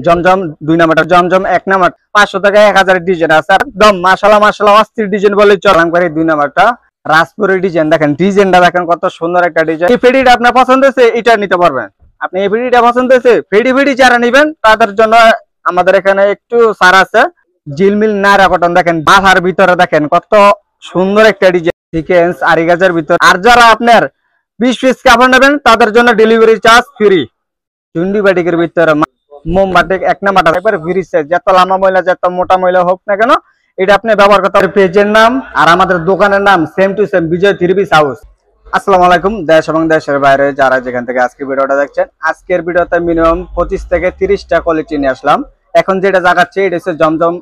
জমজম 2 নাম্বারটা, জমজম 1 নাম্বার 500 টাকা 1000 ডিজাইন আছে একদম মাশাআল্লাহ মাশাআল্লাহ অস্থির ডিজাইন বলে চলাম করে 2 নাম্বারটা রাজপুরের ডিজাইন দেখেন, ডিজাইনটা দেখেন কত সুন্দর একটা ডিজাইন। এই ফেডিটা আপনার পছন্দ হয়েছে এটা নিতে পারবেন, আপনি এই ফেডিটা পছন্দ হয়েছে ফেডি যারা নেবেন তাদের জন্য আমাদের এখানে একটু ছাড় আছে। জিলমিল নায়রা কটন দেখেন, বাহার ভিতরে দেখেন কত সুন্দর একটা ডিজাইন, সিকোয়েন্স আরিগাজের ভিতর। আর যারা আপনার 20 পিস কাপড় নেবেন তাদের জন্য ডেলিভারি চার্জ ফ্রি। চুন্ডি বাটিকের ভিতরে মোমবাটিক 1 নাম্বার একবার ফ্রি সাইজ, যত লম্বা মহিলা যত মোটা মহিলা হোক না কেন এটা আপনি ব্যবহার করতে পারেন। পেজের নাম আর আমাদের দোকানের নাম same to same, Bijoy 3 piece house. আসসালামু আলাইকুম দেশ এবং দেশের বাইরে যারা যেখান থেকে আজকে ভিডিওটা দেখছেন, আজকের ভিডিওতে মিনিমাম 25 থেকে 30টা কোয়ালিটি নিয়ে আসলাম। এখন যেটা দেখাচ্ছি এটা হচ্ছে জমজম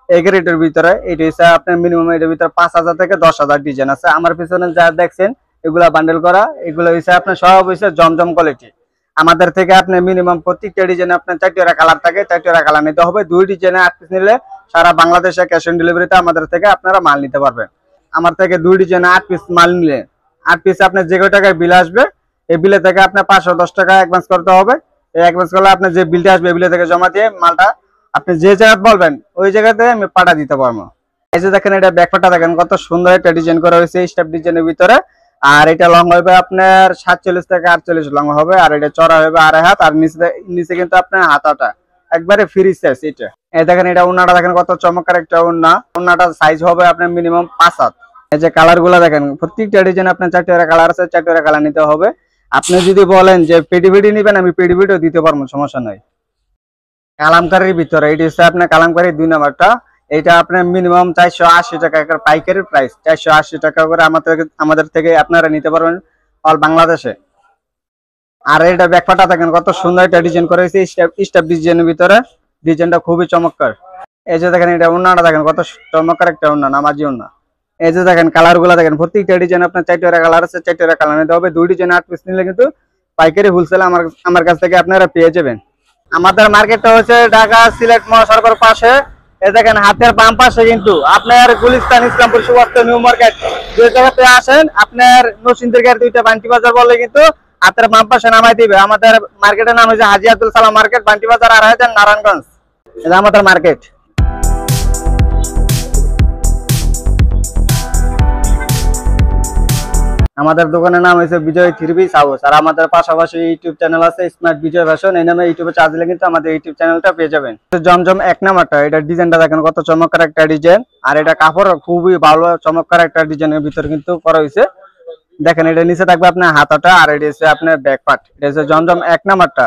এগ্রেডের ভিতরে, এটা হচ্ছে আপনার মিনিমাম এর ভিতরে 5000 থেকে 10000 ডিজাইন আছে। আমার পিছনে যা দেখছেন এগুলা বান্ডেল করা, এগুলো হচ্ছে আপনার সব হচ্ছে জমজম কোয়ালিটি। আমাদের থেকে আপনি মিনিমাম প্রত্যেকটা ডিজাইনে আপনার 4টা কালার থাকে, 4টা কালার নিতে হবে। 2 ডিজাইনে 8 পিস নিলে সারা বাংলাদেশে ক্যাশ অন ডেলিভারিতে আমাদের থেকে আপনারা মাল নিতে পারবেন। আমার থেকে 2 ডিজাইনে 8 পিস মাল নিলে 8 পিস আপনার যে কয় টাকায় বিল আসবে এই বিলে থেকে আপনার 510 টাকা অ্যাডভান্স করতে হবে। এই অ্যাডভান্স করলে আপনার যে বিলটা আসবে এই বিলে থেকে জমা দিয়ে মালটা আপনি যে জায়গায় বলবেন ওই জায়গাতে আমি পাঠা দিতে পারবো। এই যে দেখেন এটা ব্যাকপাটা দেখেন কত সুন্দর একটা ডিজাইন করা হয়েছে স্টেপ ডিজাইনের ভিতরে। আর এটা লং হবে আপনার 47 থেকে 48 লং হবে, আর এটা চড়া হবে 2.5 হাত, আর নিচে কিন্তু আপনার হাতাটা একবারে ফ্রি সাইজ। এটা এই দেখেন এটা ওন্নাটা দেখেন কত চমৎকার একটা ওন্নাটা সাইজ হবে আপনার মিনিমাম 5 হাত। এই যে কালার গুলা দেখেন প্রত্যেকটা ডিজাইন আপনার 4টা কালার আছে, 4টা কালার নিতে হবে। আপনি যদি বলেন যে পেডি নিবেন আমি পেডিও দিতে পারবো, সমস্যা নাই। কালামকারীর ভিতরে এটা হচ্ছে আপনার কালামকারী 2 নাম্বারটা, এটা আপনার মিনিমাম 480 টাকা পাইকারি প্রাইস, 480 টাকা করে আমাদের থেকে আপনারা নিতে পারবেন অল বাংলাদেশে। আর এটা ব্যাকপাটা দেখেন কত সুন্দর একটা ডিজাইন করা হয়েছে স্টেপ ডিজাইনের ভিতরে, ডিজাইনটা খুবই চমৎকার। এই যে দেখেন এটা ওন্নাটা দেখেন কত চমৎকার একটা ওন্না, নামাজি ওন্না। এই যে দেখেন কালার গুলা দেখেন প্রত্যেকটা ডিজাইন আপনার 4টা কালার আছে, 4টা কালার নিতে হবে। 2 ডিজাইন 8 পিস নিলে কিন্তু পাইকারি হোলসেল আমার কাছ থেকে আপনারা পেয়ে যাবেন। আমাদের মার্কেটটা হচ্ছে ঢাকা সিলেট মহাসড়কের পাশে। এই দেখেন হাতের বাম পাশে কিন্তু আপনার গুলিস্তান ইসলামপুর সুবাস্ত নিউ মার্কেট যে জায়গাতে আসেন আপনার নরসিংদীর 2টা বান্টি বাজার বললে কিন্তু হাতের বাম পাশে নামাই দিবে। আমাদের মার্কেটের নাম হচ্ছে হাজী আব্দুল সালাম মার্কেট, বান্টি বাজার আর হাজার নারায়ণগঞ্জ, এটা আমাদের মার্কেট। আমাদের দোকানের নাম হচ্ছে বিজয় 3 পিস হাউস, আর আমাদের পাশাপাশি ইউটিউব চ্যানেল আছে স্মার্ট বিজয় ফ্যাশন, এই নামে ইউটিউবে চার্জ দিলে কিন্তু আমাদের ইউটিউব চ্যানেলটা পেয়ে যাবেন। জমজম 1 নাম্বারটা এটা ডিজাইনটা দেখেন কত চমৎকার একটা ডিজাইন, আর এটা কাপড় খুবই ভালো চমৎকার একটা ডিজাইনের ভিতর কিন্তু করা হয়েছে। দেখেন এটা নিচে থাকবে আপনার হাতাটা, আর এটা হচ্ছে আপনার ব্যাক পার্ট। এটা হচ্ছে জমজম 1 নাম্বারটা,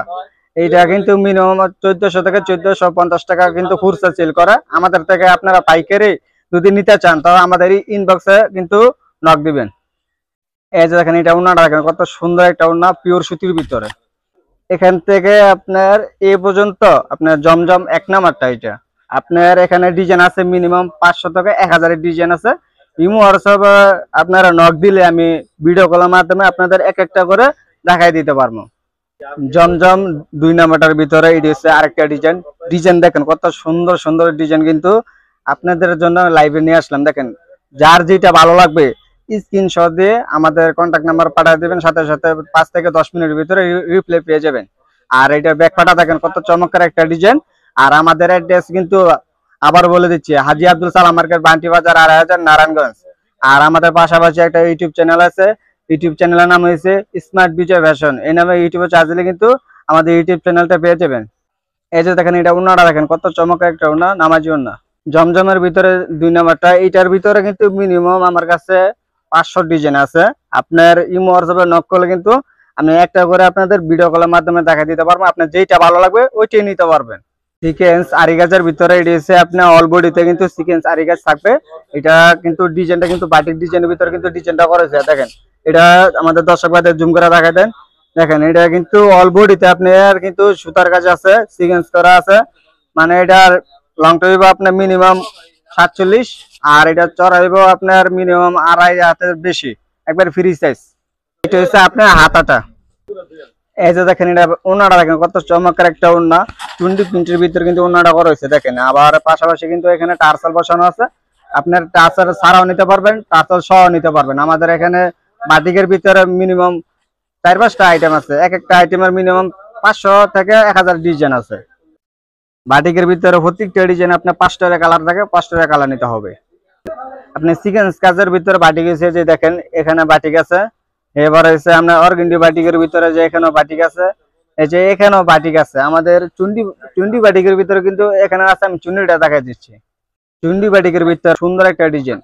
এইটা কিন্তু মিনিমাম 1400 থেকে 1450 টাকা কিন্তু খুচরা সেল করে। আমাদের থেকে আপনারা পাইকারি যদি নিতে চান তাহলে আমাদের ইনবক্সে কিন্তু নক দিবেন। এই যে দেখেন এটা ওন্নাটা দেখেন কত সুন্দর একটা ওন্না পিওর সুতির ভিতরে। এখান থেকে আপনার এ পর্যন্ত আপনার জমজম 1 নাম্বারটা এটা আপনার এখানে ডিজাইন আছে মিনিমাম 500 থেকে 1000 এর ডিজাইন আছে। ইমো হোয়াটসঅ্যাপ আপনারা নক দিলে আমি ভিডিও কলের মাধ্যমে আপনাদের এক একটা করে দেখাই দিতে পারবো। জমজম 2 নাম্বারটার ভিতরে এটা হচ্ছে আরেকটা ডিজাইন দেখেন কত সুন্দর সুন্দর ডিজাইন কিন্তু আপনাদের জন্য লাইভে নিয়ে আসলাম। দেখেন যার যেটা ভালো লাগবে স্ক্রিনশট দিয়ে আমাদের কন্টাক্ট নাম্বার পাঠিয়ে দেবেন, সাথে সাথে 5 থেকে 10 মিনিটের ভিতরে রিপ্লাই পেয়ে যাবেন। আর এটা ব্যাকপাটা দেখেন কত চমৎকার একটা ডিজাইন। আর আমাদের অ্যাড্রেস কিন্তু আবার বলে দিচ্ছি হাজী আব্দুল সালাম মার্কেট, বান্টি বাজার, আর হাজার নারায়ণগঞ্জ। আর আমাদের পাশাপাশি একটা ইউটিউব চ্যানেল আছে, ইউটিউব চ্যানেলের নাম হয়েছে স্মার্ট বিজয় ফ্যাশন, এই নামে ইউটিউবে চার্জ দিলে কিন্তু আমাদের ইউটিউব চ্যানেলটা পেয়ে যাবেন। এই যে দেখেন এটা ওন্নাটা দেখেন কত চমৎকার একটা ওন্না, নামাজি ওন্না। জমজমের ভিতরে 2 নাম্বারটা, এইটার ভিতরে কিন্তু মিনিমাম আমার কাছে 500 ডিজাইন আছে। আপনার ইমো হোয়াটসঅ্যাপে নক করলে কিন্তু আমি একটা করে আপনাদের ভিডিও কলের মাধ্যমে দেখা দিতে পারবো, আপনার যেটা ভালো লাগবে ওইটাই নিতে পারবেন। সিকোয়েন্স আরিগাজের ভিতরে এটা হচ্ছে আপনার অল বডিতে কিন্তু সিকোয়েন্স আরিগাজ থাকবে। এটা কিন্তু ডিজাইনটা কিন্তু বাটিক ডিজাইনের ভিতরে কিন্তু ডিজাইনটা করেছে। দেখেন এটা আমাদের দর্শক ভাইদের জুম করে দেখাই দেন। দেখেন এটা কিন্তু অল বডিতে আপনার কিন্তু সুতার কাজ আছে, সিকোয়েন্স করা আছে, মানে এটার লংটা হইব আপনার মিনিমাম 47, আর এটা চড়া হইব আপনার মিনিমাম 2.5 হাতের বেশি, একবার ফ্রি সাইজ। এটা হচ্ছে আপনার হাতাটা। এই যে দেখেন এটা ওন্নাটা দেখেন কত চমৎকার একটা ওন্না, 20 প্রিন্টের ভিতরে কিন্তু ওন্নাটা করা হয়েছে। দেখেন আবার পাশাপাশি কিন্তু এখানে টার্সাল বসানো আছে, আপনার টার্সাল ছাড়াও নিতে পারবেন, টার্সাল সহ নিতে পারবেন। আমাদের এখানে বাটিকের ভিতরে মিনিমাম 4-5টা আইটেম আছে, এক একটা আইটেমের মিনিমাম 500 থেকে 1000 ডিজাইন আছে। বাটিকের ভিতরে প্রত্যেকটা ডিজাইন আপনার 5টা কালার থাকে, 5টা কালার নিতে হবে। আপনি সিকোয়েন্স কাজের ভিতরে বাটিক আছে, যে দেখেন এখানে বাটিক আছে। এবার হচ্ছে আপনার অর্গেন্ডি বাটিকের ভিতরে যে এখানেও বাটিক আছে, এই যে এখানেও বাটিক আছে। আমাদের চুন্ডি চুন্ডি বাটিকের ভিতরে কিন্তু এখানে আছে, আমি চুন্ডিটা দেখাই দিচ্ছি। চুন্ডি বাটিকের ভিতরে সুন্দর একটা ডিজাইন,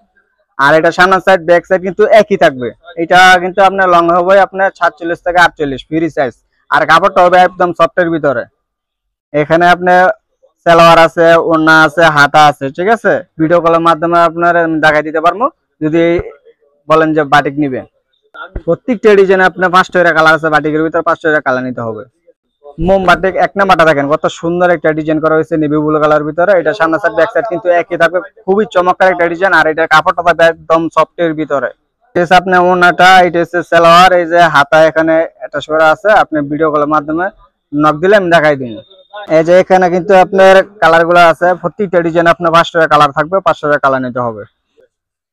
আর এটা সামনের সাইড ব্যাক সাইড কিন্তু একই থাকবে। এটা কিন্তু আপনার লং হবে আপনার 47 থেকে 48 ফ্রি সাইজ, আর কাপড়টা হবে একদম সফটের ভিতরে। এখানে আপনার সালোয়ার আছে, ওড়না আছে, হাতা আছে, ঠিক আছে। ভিডিও কলের মাধ্যমে আপনার দেখাই দিতে পারবো যদি বলেন যে বাটিক নিবেন। প্রত্যেকটা ডিজাইনে আপনার 5টা কালার আছে, বাটিকের ভিতরে 5টা কালার নিতে হবে। মোম বাটিক 1 নাম্বারটা দেখেন কত সুন্দর একটা ডিজাইন করা হয়েছে নেভি ব্লু কালার ভিতরে। এটা সামনের সাইড ব্যাক সাইড কিন্তু একই থাকবে, খুবই চমৎকার একটা ডিজাইন। আর এটা কাপড়টা থাকবে একদম সফটের ভিতরে। এটা আপনার ওড়নাটা, এটা হচ্ছে সালোয়ার, এই যে হাতা এখানে এটা সরা আছে। আপনি ভিডিও কলের মাধ্যমে নক দিলে আমি দেখাই দিই। এই যে এখানে কিন্তু আপনার কালার গুলো আছে, প্রত্যেকটা ডিজাইন আপনার 5টা কালার থাকবে, 5টা কালার নিতে হবে।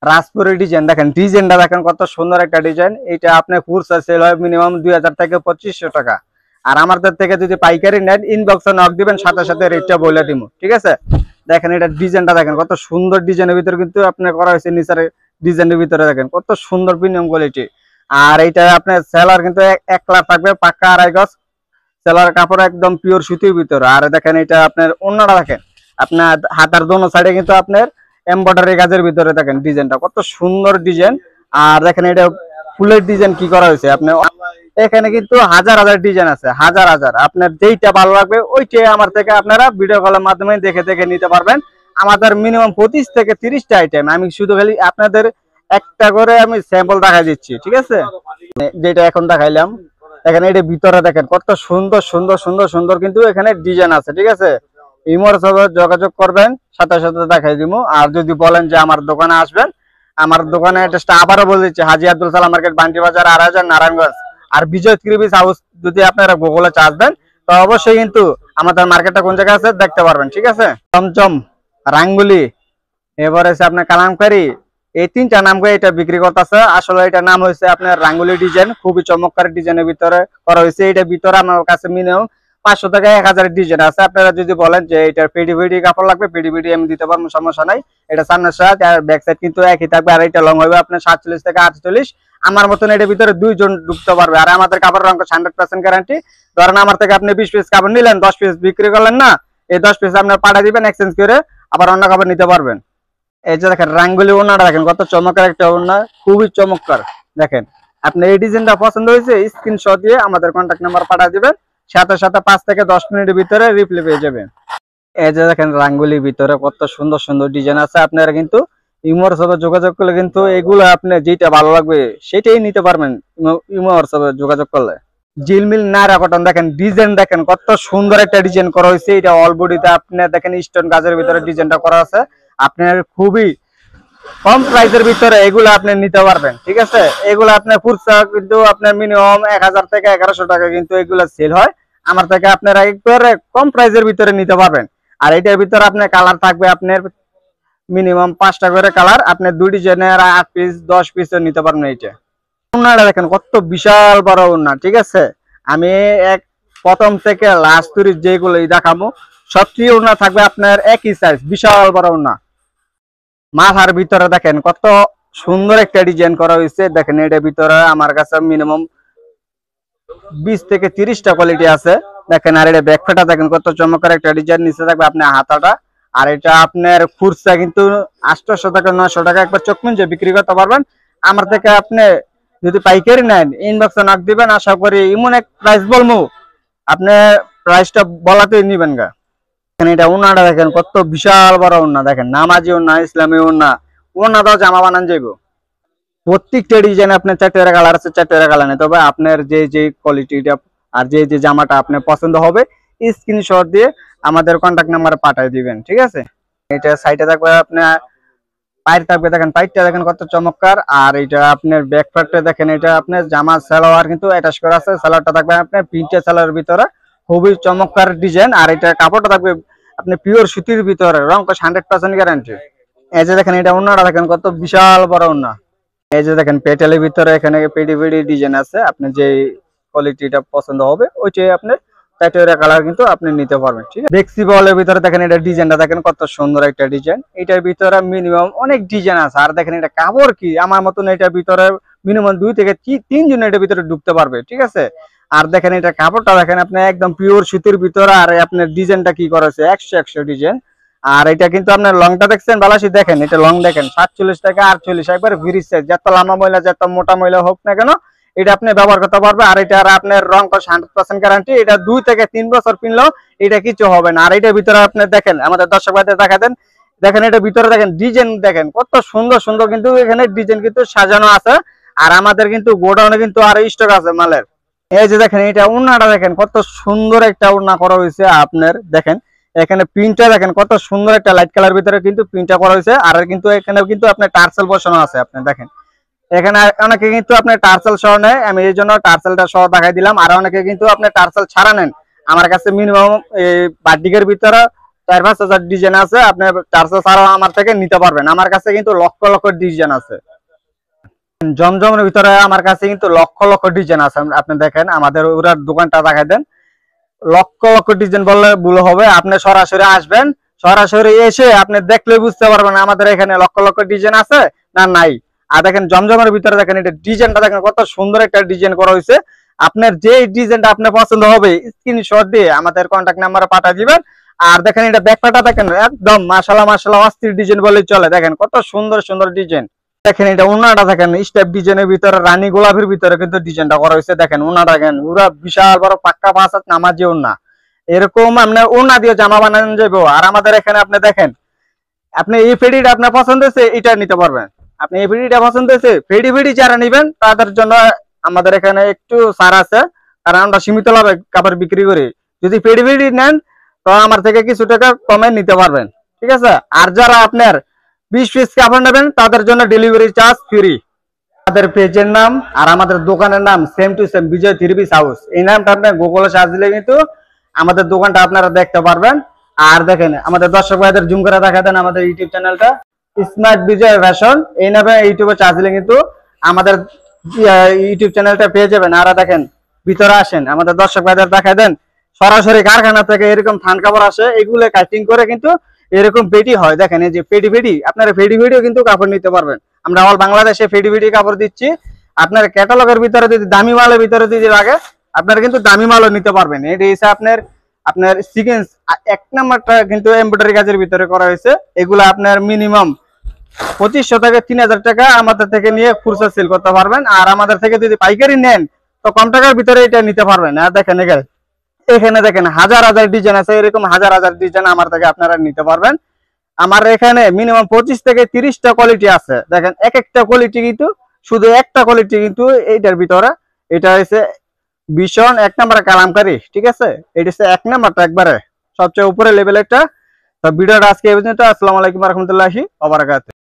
রাজপুরের ডিজাইন দেখেন, ডিজাইনটা দেখেন কত সুন্দর একটা ডিজাইন। এটা আপনার খুচরা সেল হয় মিনিমাম 2000 থেকে 2500 টাকা। আর আমাদের থেকে যদি পাইকারি নেন, ইনবক্সে নক দিবেন, সাথে সাথে রেটটা বলে দিব, ঠিক আছে। দেখেন এটা ডিজাইনটা দেখেন কত সুন্দর, ডিজাইনের ভিতরে কিন্তু আপনার করা হয়েছে নিচের ডিজাইনের ভিতরে দেখেন কত সুন্দর প্রিমিয়াম কোয়ালিটি। আর এইটা আপনার সেলার কিন্তু 1 লাখ থাকবে, পাক্কা 2.5 গজ সেলার কাপড়, একদম পিওর সুতির ভিতরে। আর দেখেন এটা আপনার ওড়নাটা দেখেন, আপনার হাতার দোনো সাইডে কিন্তু আপনার এমব্রয়ডারি কাজের ভিতরে দেখেন ডিজাইনটা কত সুন্দর ডিজাইন। আর দেখেন এটা ফুলের ডিজাইন কি করা হয়েছে। আপনার এখানে কিন্তু হাজার হাজার ডিজাইন আছে, হাজার হাজার। আপনার যেইটা ভালো লাগবে ওইটাই আমার থেকে আপনারা ভিডিও কলের মাধ্যমে দেখে দেখে নিতে পারবেন। আমাদের মিনিমাম 25 থেকে 30টা আইটেম, আমি শুধু খালি আপনাদের একটা করে আমি স্যাম্পল দেখাই দিচ্ছি, ঠিক আছে। যেটা এখন দেখাইলাম, এখানে এটা ভিতরে দেখেন কত সুন্দর সুন্দর সুন্দর সুন্দর কিন্তু এখানে ডিজাইন আছে, ঠিক আছে। ইমোর সাথে যোগাযোগ করবেন, সাথে সাথে দেখাই দিব। আর যদি বলেন যে আমার দোকানে আসবেন, আমার দোকানে অ্যাড্রেসটা আবারও বলে দিচ্ছি, হাজী আব্দুল সালাম মার্কেট, বান্টি বাজার, 8000, নারায়ণগঞ্জ। আর বিজয় ত্রিবিস হাউস যদি আপনারা গুগলে চার্জ দেন, তো অবশ্যই কিন্তু আমাদের মার্কেটটা কোন জায়গায় আছে দেখতে পারবেন, ঠিক আছে। চমচম, রাঙ্গুলি, এবার হচ্ছে আপনার কালামকারী, এই 3টা নাম করে এটা বিক্রি করতেছে। আসলে এটা নাম হয়েছে আপনার রাঙ্গুলি ডিজাইন, খুবই চমৎকার ডিজাইনের ভিতরে করা হয়েছে। এটার ভিতরে আমার কাছে মিনিমাম 500 থেকে 1000 ডিজাইন আছে। আপনারা যদি বলেন যে এটার পিডি কাপড় লাগবে, পিডি আমি দিতে পারবো, সমস্যা নাই। এটা সামনের সাইড আর ব্যাক সাইড কিন্তু একই থাকবে। আর এটা লং হবে আপনার 47 থেকে 48। আমার মতন এটার ভিতরে 2 জন ঢুকতে পারবে। আর আমাদের কাপড় রং 100% গ্যারান্টি। ধরেন আমার থেকে আপনি 20 পিস কাপড় নিলেন, 10 পিস বিক্রি করলেন না, এই 10 পিস আপনার পাঠিয়ে দিবেন, এক্সচেঞ্জ করে আবার অন্য কাপড় নিতে পারবেন। এই যে দেখেন রাঙ্গুলি ওড়নাটা দেখেন কত চমৎকার একটা ওড়না, খুবই চমৎকার। দেখেন আপনি এই ডিজাইনটা পছন্দ হয়েছে, স্ক্রিনশট দিয়ে আমাদের কন্ট্যাক্ট নাম্বার পাঠিয়ে দিবেন, সাথে সাথে 5 থেকে 10 মিনিটের ভিতরে রিপ্লাই পেয়ে যাবেন। এই যে দেখেন রাঙ্গুলির ভিতরে কত সুন্দর সুন্দর ডিজাইন আছে। আপনারা কিন্তু ইমোর সাথে যোগাযোগ করলে কিন্তু এগুলো আপনি যেটা ভালো লাগবে সেটাই নিতে পারবেন ইমোর সাথে যোগাযোগ করলে। জিলমিল নায়রা কটন দেখেন, ডিজাইন দেখেন কত সুন্দর একটা ডিজাইন করা হয়েছে। এটা অল বডিতে আপনি দেখেন স্টোন কাজের ভিতরে ডিজাইনটা করা আছে। আপনার খুবই কম প্রাইসের ভিতরে এগুলো আপনি নিতে পারবেন, ঠিক আছে। এগুলো আপনার খুচরা কিন্তু আপনার মিনিমাম 1000 থেকে 1100 টাকা কিন্তু এগুলো সেল হয়। আমার থেকে আপনারা একবারে কম প্রাইসের ভিতরে নিতে পারবেন। আর এটার ভিতরে আপনার কালার থাকবে আপনার মিনিমাম 5টা করে কালার। আপনি 2 ডিজাইনের 8 পিস 10 পিসও নিতে পারবেন। এইটা ওড়নাটা দেখেন কত বিশাল বড় ওড়না, ঠিক আছে। আমি এক প্রথম থেকে লাস্ট তুরি যেগুলো দেখাবো সবচেয়ে ওড়না থাকবে আপনার একই সাইজ, বিশাল বড় ওড়না। মাথার ভিতরে দেখেন কত সুন্দর একটা ডিজাইন করা হয়েছে। দেখেন এটার ভিতরে আমার কাছে মিনিমাম 20 থেকে 30টা কোয়ালিটি আছে। দেখেন আর এটা ব্যাকফেটা দেখেন কত চমৎকার একটা ডিজাইন, নিচে থাকবে আপনার হাতাটা। আর এটা আপনার খুচরা কিন্তু 800 টাকা 900 টাকা একবার চোখ মুঞ্জে বিক্রি করতে পারবেন। আমার থেকে আপনি যদি পাইকারি নেন, ইনবক্সে নক দিবেন, আশা করি এমন এক প্রাইস বলবো আপনি প্রাইসটা বলাতেই নিবেন গা। এটা ওড়নাটা দেখেন কত বিশাল বড় ওড়না, দেখেন নামাজি ওড়না, ইসলামী ওড়না, ওড়না দাও জামা বানান যাইব। প্রত্যেকটা ডিজাইন আপনার 4টা কালার আছে, 4টা কালার নেই। তবে আপনার যে কোয়ালিটিটা আর যে জামাটা আপনার পছন্দ হবে স্ক্রিনশট দিয়ে আমাদের কন্ট্যাক্ট নাম্বারে পাঠিয়ে দিবেন, ঠিক আছে। এটা সাইডে থাকবে আপনার পায়ের থাকবে, দেখেন পাইরটা দেখেন কত চমৎকার। আর এটা আপনার ব্যাক পার্টটা দেখেন, এটা আপনার জামা সালোয়ার কিন্তু অ্যাটাচ করা আছে। সালোয়ারটা থাকবে আপনার প্রিন্টেড সালোয়ারের ভিতরে, খুবই চমৎকার ডিজাইন। আর এটা কাপড়টা থাকবে আপনি পিওর সুতির ভিতরে, রং 100% গ্যারান্টি। এই যে দেখেন এটা ওড়নাটা দেখেন কত বিশাল বড় ওড়না। এই যে দেখেন পেটেলের ভিতরে এখানে পেডি ডিজাইন আছে। আপনি যে কোয়ালিটিটা পছন্দ হবে ওইটাই আপনি চারটা কালার কিন্তু আপনি নিতে পারবেন। ঠিক আছে, দেখছি বলের ভিতরে দেখেন এটা ডিজাইনটা দেখেন কত সুন্দর একটা ডিজাইন। এটার ভিতরে মিনিমাম অনেক ডিজাইন আছে। আর দেখেন এটা কাপড় কি আমার মতন এটার ভিতরে মিনিমাম 2 থেকে 3 জন এটার ভিতরে ঢুকতে পারবে। ঠিক আছে, আর দেখেন এটা কাপড়টা দেখেন আপনি একদম পিওর সুতির ভিতরে। আর আপনার ডিজাইনটা কি করেছে 100 ডিজাইন। আর এটা কিন্তু আপনার লংটা দেখছেন বালাসি, দেখেন এটা লং দেখেন 47 থেকে 48 একবার ফ্রি সাইজ। যত লম্বা মহিলা যত মোটা মহিলা হোক না কেন এটা আপনি ব্যবহার করতে পারবে। আর এটা আপনার রং 100% গ্যারান্টি। এটা 2 থেকে 3 বছর পিনলেও এটা কিছু হবে না। আর এটার ভিতরে আপনি দেখেন আমাদের দর্শক ভাইদের দেখা দেন, দেখেন এটার ভিতরে দেখেন ডিজাইন দেখেন কত সুন্দর সুন্দর কিন্তু এখানে ডিজাইন কিন্তু সাজানো আছে। আর আমাদের কিন্তু গোডাউনে কিন্তু আর স্টক আছে মালের। এই যে দেখেন এটা ওড়নাটা দেখেন কত সুন্দর একটা ওড়না করা হয়েছে আপনার। দেখেন এখানে প্রিন্টটা দেখেন কত সুন্দর একটা লাইট কালার ভিতরে কিন্তু প্রিন্টটা করা হয়েছে। আর কিন্তু এখানে কিন্তু আপনার টার্সেল বসানো আছে। আপনি দেখেন এখানে অনেকে কিন্তু আপনার টার্সেল সহ নেয়, আমি এই জন্য টার্সেলটা সহ দেখাই দিলাম। আর অনেকে কিন্তু আপনার টার্সেল ছাড়া নেন। আমার কাছে মিনিমাম বাটিকের ভিতরে 4-5 হাজার ডিজাইন আছে। আপনি টার্সেল ছাড়াও আমার থেকে নিতে পারবেন। আমার কাছে কিন্তু লক্ষ লক্ষ ডিজাইন আছে। জমজমের ভিতরে আমার কাছে কিন্তু লক্ষ লক্ষ ডিজাইন আছে। আপনি দেখেন আমাদের ওরা দোকানটা দেখাই দেন, লক্ষ লক্ষ ডিজাইন বললে ভুল হবে। আপনি সরাসরি আসবেন, সরাসরি এসে আপনি দেখলে বুঝতে পারবেন আমাদের এখানে লক্ষ লক্ষ ডিজাইন আছে না নাই। আর দেখেন জমজমের ভিতরে দেখেন এটা ডিজাইনটা দেখেন কত সুন্দর একটা ডিজাইন করা হয়েছে। আপনার যে ডিজাইনটা আপনার পছন্দ হবে স্ক্রিনশট দিয়ে আমাদের কন্ট্যাক্ট নাম্বারে পাঠিয়ে দিবেন। আর দেখেন এটা ব্যাকপাটা দেখেন একদম মাশাআল্লাহ মাশাআল্লাহ অস্থির ডিজাইন বলেই চলে। দেখেন কত সুন্দর সুন্দর ডিজাইন। দেখেন এটা ওনাটা দেখেন স্টেপ ডিজাইনের ভিতরে রানী গোলাপের ভিতরে কিন্তু ডিজাইনটা করা হয়েছে। দেখেন ওনাটা দেখেন পুরো বিশাল বড় পাক্কা 5 হাত নামাজি ওনা। এরকম আপনার ওনা দিয়ে জামা বানানো যাবে। আর আমাদের এখানে আপনি দেখেন আপনি এই ফেডিটা আপনার পছন্দ হয়েছে এটা নিতে পারবেন। আপনি এই ফেডিটা পছন্দ হয়েছে ফেডি যারা নেবেন তাদের জন্য আমাদের এখানে একটু ছাড় আছে, কারণ আমরা সীমিত লাভে কাপড় বিক্রি করি। যদি ফেডি নেন তো আমার থেকে কিছু টাকা কমে নিতে পারবেন। ঠিক আছে, আর যারা আপনার 20 পিস কাপড় নেবেন তাদের জন্য ডেলিভারি চার্জ ফ্রি। আমাদের পেজের নাম আর আমাদের দোকানের নাম same to same, Bijoy 3 piece house. এই নামটা আপনি গুগলে সার্চ দিলে কিন্তু আমাদের দোকানটা আপনারা দেখতে পারবেন। আর দেখেন আমাদের দর্শক ভাইদের জুম করে দেখা দেন আমাদের ইউটিউব চ্যানেলটা স্মার্ট বিজয় ফ্যাশন, এই নামে ইউটিউবে চার্জ দিলে কিন্তু আমাদের ইউটিউব চ্যানেলটা পেয়ে যাবেন। আর দেখেন ভিতরে আসেন আমাদের দর্শক ভাইদের দেখা দেন সরাসরি কারখানা থেকে এরকম থান কাপড় আসে, এগুলো কাটিং করে কিন্তু এরকম পেটি হয়। দেখেন এই যে পেটি আপনারা পেটিও কিন্তু কাপড় নিতে পারবেন। আমরা অল বাংলাদেশে পেটি কাপড় দিচ্ছি। আপনার ক্যাটালগের ভিতরে যদি দামি মালের ভিতরে যদি লাগে আপনারা কিন্তু দামি মালও নিতে পারবেন। এটা হচ্ছে আপনার সিকোয়েন্স 1 নাম্বারটা কিন্তু এমব্রয়ডারি কাজের ভিতরে করা হয়েছে। এগুলো আপনার মিনিমাম 2500 থেকে 3000 টাকা আমাদের থেকে নিয়ে খুচরা সেল করতে পারবেন। আর আমাদের থেকে যদি পাইকারি নেন তো কম টাকার ভিতরে এটা নিতে পারবেন। আর দেখেন এখানে দেখেন হাজার হাজার ডিজাইন আছে, এরকম হাজার হাজার ডিজাইন আমার থেকে আপনারা নিতে পারবেন। আমার এখানে মিনিমাম 25 থেকে 30টা কোয়ালিটি আছে। দেখেন এক একটা কোয়ালিটি কিন্তু শুধু একটা কোয়ালিটি কিন্তু এইটার ভিতরে এটা হচ্ছে ভীষণ 1 নাম্বার কালামকারী। ঠিক আছে, এটা হচ্ছে 1 নাম্বারটা একবারে সবচেয়ে উপরে লেভেলেরটা। তো ভিডিওটা আজকে এই পর্যন্ত। আসসালামু আলাইকুম ওয়া রাহমাতুল্লাহি ওয়া বারাকাতুহু।